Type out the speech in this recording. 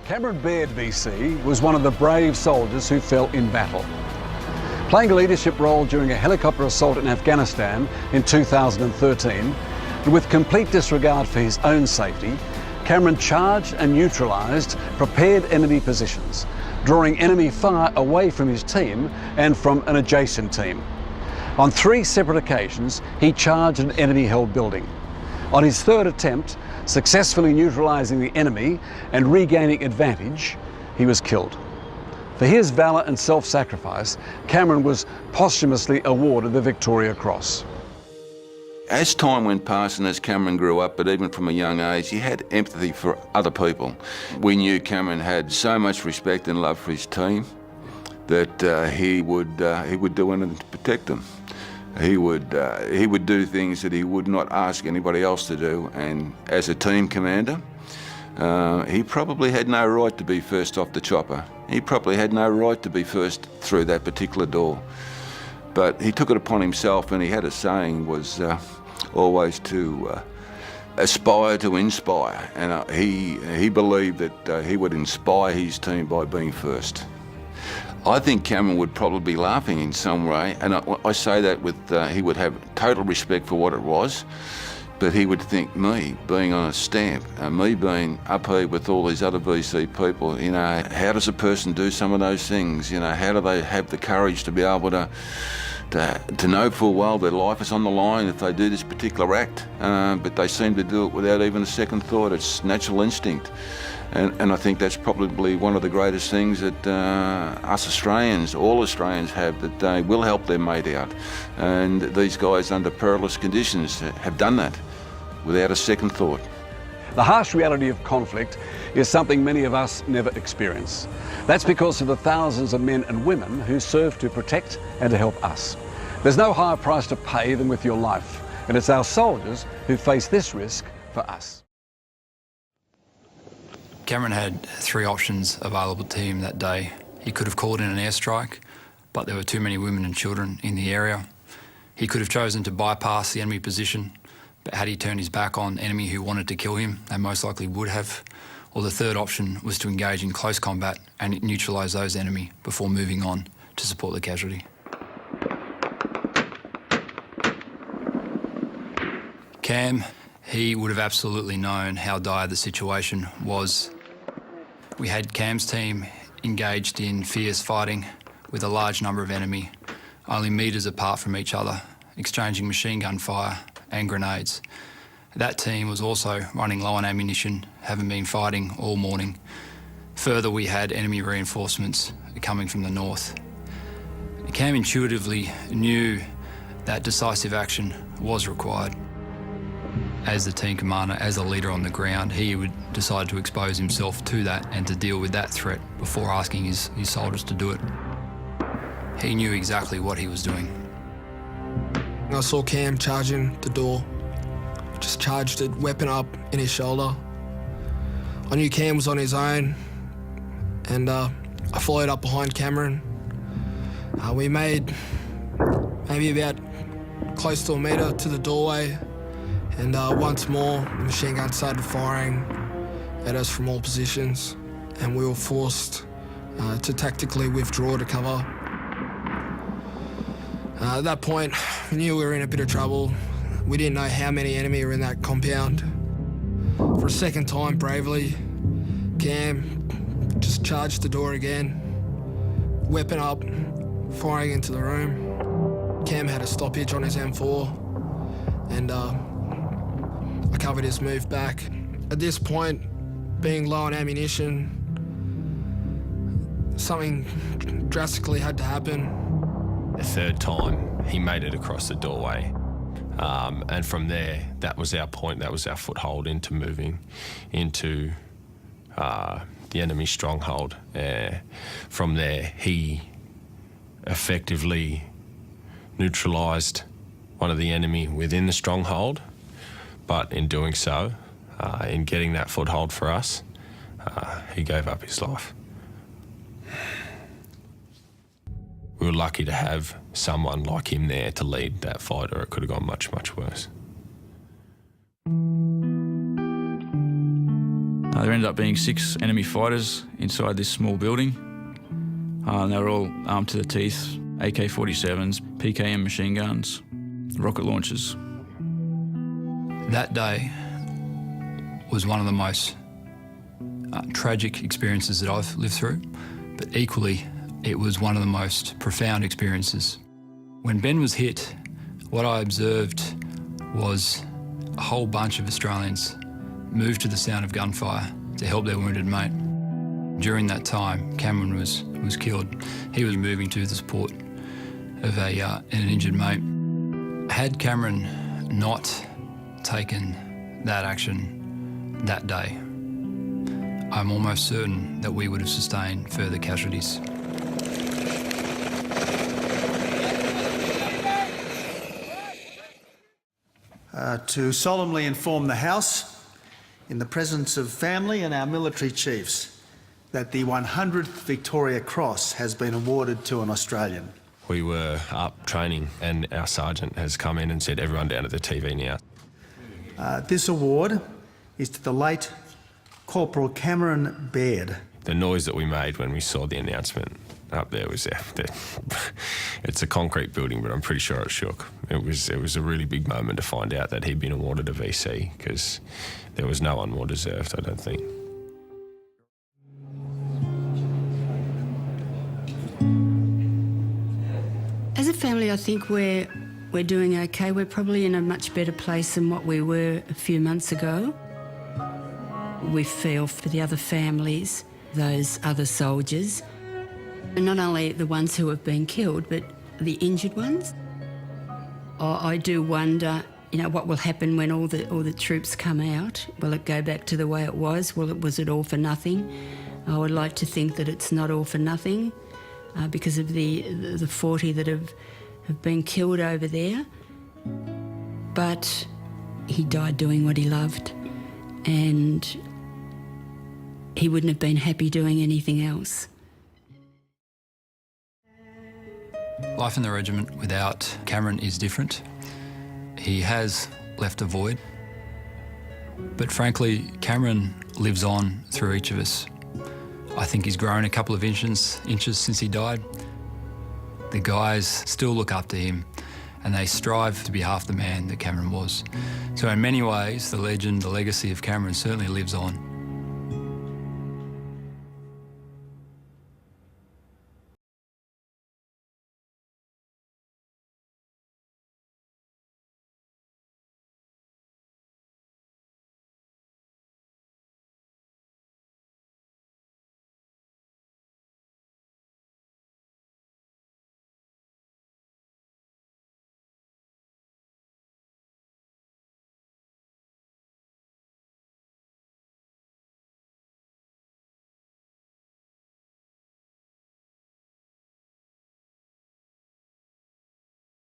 Cameron Baird, VC, was one of the brave soldiers who fell in battle. Playing a leadership role during a helicopter assault in Afghanistan in 2013, and with complete disregard for his own safety, Cameron charged and neutralised prepared enemy positions, drawing enemy fire away from his team and from an adjacent team. On 3 separate occasions, he charged an enemy-held building. On his 3rd attempt, successfully neutralising the enemy and regaining advantage, he was killed. For his valour and self-sacrifice, Cameron was posthumously awarded the Victoria Cross. As time went past and as Cameron grew up, but even from a young age, he had empathy for other people. We knew Cameron had so much respect and love for his team that he would do anything to protect them. He would do things that he would not ask anybody else to do, and as a team commander, he probably had no right to be first off the chopper. He probably had no right to be first through that particular door. But he took it upon himself, and he had a saying, was always to aspire to inspire. And he believed that he would inspire his team by being first. I think Cameron would probably be laughing in some way, and I say that with, he would have total respect for what it was, but he would think, me being on a stamp, me being up here with all these other VC people, you know, how does a person do some of those things? You know, how do they have the courage to be able to know full well their life is on the line if they do this particular act, but they seem to do it without even a second thought. It's natural instinct. And I think that's probably one of the greatest things that us Australians, all Australians have, that they will help their mate out. And these guys under perilous conditions have done that without a second thought. The harsh reality of conflict is something many of us never experience. That's because of the thousands of men and women who serve to protect and to help us. There's no higher price to pay than with your life, and it's our soldiers who face this risk for us. Cameron had 3 options available to him that day. He could have called in an airstrike, but there were too many women and children in the area. He could have chosen to bypass the enemy position, but had he turned his back on enemy who wanted to kill him, they most likely would have. Or the 3rd option was to engage in close combat and neutralise those enemy before moving on to support the casualty. Cam, he would have absolutely known how dire the situation was. We had Cam's team engaged in fierce fighting with a large number of enemy, only metres apart from each other, exchanging machine gun fire and grenades. That team was also running low on ammunition, having been fighting all morning. Further, we had enemy reinforcements coming from the north. Cam intuitively knew that decisive action was required. As the team commander, as a leader on the ground, he would decide to expose himself to that and to deal with that threat before asking his soldiers to do it. He knew exactly what he was doing. I saw Cam charging the door, just charged it, weapon up in his shoulder. I knew Cam was on his own, and I followed up behind Cameron. We made maybe about close to a metre to the doorway, and once more the machine gun started firing at us from all positions, and we were forced to tactically withdraw to cover. At that point, we knew we were in a bit of trouble. We didn't know how many enemy were in that compound. For a second time, bravely, Cam just charged the door again, weapon up, firing into the room. Cam had a stoppage on his M4, and I covered his move back. At this point, being low on ammunition, something drastically had to happen. The 3rd time, he made it across the doorway. And from there, that was our point, that was our foothold into moving into the enemy stronghold. From there, he effectively neutralised one of the enemy within the stronghold, but in doing so, in getting that foothold for us, he gave up his life. We were lucky to have someone like him there to lead that fight, or it could have gone much, much worse. There ended up being 6 enemy fighters inside this small building. And they were all armed to the teeth, AK-47s, PKM machine guns, rocket launchers. That day was one of the most tragic experiences that I've lived through, but equally it was one of the most profound experiences. When Ben was hit, what I observed was a whole bunch of Australians move to the sound of gunfire to help their wounded mate. During that time, Cameron was killed. He was moving to the support of an injured mate. Had Cameron not taken that action that day, I'm almost certain that we would have sustained further casualties. To solemnly inform the House, in the presence of family and our military chiefs, that the 100th Victoria Cross has been awarded to an Australian. We were up training and our sergeant has come in and said, everyone down at the TV now. This award is to the late Corporal Cameron Baird. The noise that we made when we saw the announcement up there was, it's a concrete building, but I'm pretty sure it shook. It was a really big moment to find out that he'd been awarded a VC, because there was no one more deserved, I don't think. As a family, I think we're doing okay. We're probably in a much better place than what we were a few months ago. We feel for the other families, those other soldiers, and not only the ones who have been killed, but the injured ones. I do wonder, what will happen when all the troops come out? Will it go back to the way it was? Was it all for nothing? I would like to think that it's not all for nothing, because of the 40 that have been killed over there. But he died doing what he loved, and he wouldn't have been happy doing anything else. Life in the regiment without Cameron is different. He has left a void. But frankly, Cameron lives on through each of us. I think he's grown a couple of inches since he died. The guys still look up to him and they strive to be half the man that Cameron was. So in many ways, the legend, the legacy of Cameron certainly lives on.